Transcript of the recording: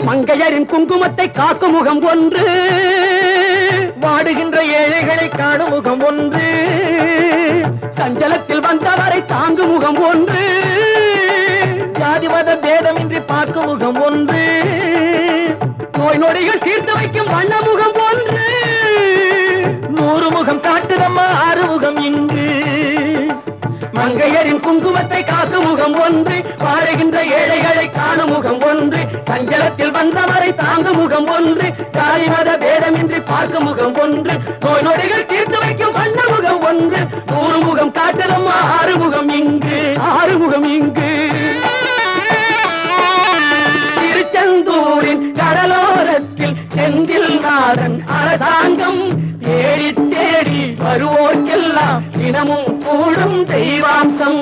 மங்கையரின் குங்குமத்தை காக்கும் முகம் ஒன்று, வாடுகின்ற ஏழைகளை காணும் முகம் ஒன்று, சஞ்சலத்தில் வந்தவரை தாங்கும் முகம் ஒன்று, ஜாதி மத பேதமின்றி பார்க்கும் முகம் ஒன்று, நோய் நொடிகள் தீர்த்து வைக்கும் வண்ண முகம் ஒன்று, 100 முகம் காட்டுதம்மா 6 முகம் இங்கு. மங்கையரின் குங்குமத்தை காக்கும் முகம் ஒன்று, வாழுகின்ற ஏழைகளை காணும் முகம் ஒன்று, சஞ்சலத்தில் வந்தவரை தாங்கும் முகம் ஒன்று, ஜாதி மத பேதமின்றி பார்க்கும் முகம் ஒன்று, நோய் நொடிகள் தீர்த்து வைக்கும் வண்ண முகம் ஒன்று, 100 முகம் காட்டுதம்மா 6 முகம் இங்கு, 6 முகம் இங்கு. திருச்செந்தூரின் கடலோரத்தில் செந்தில் நாதன் அரசாங்கம் தேடி தேடி வருவோர்க்கெல்லாம் தினமும் கூடும் தெய்வாம்சம்.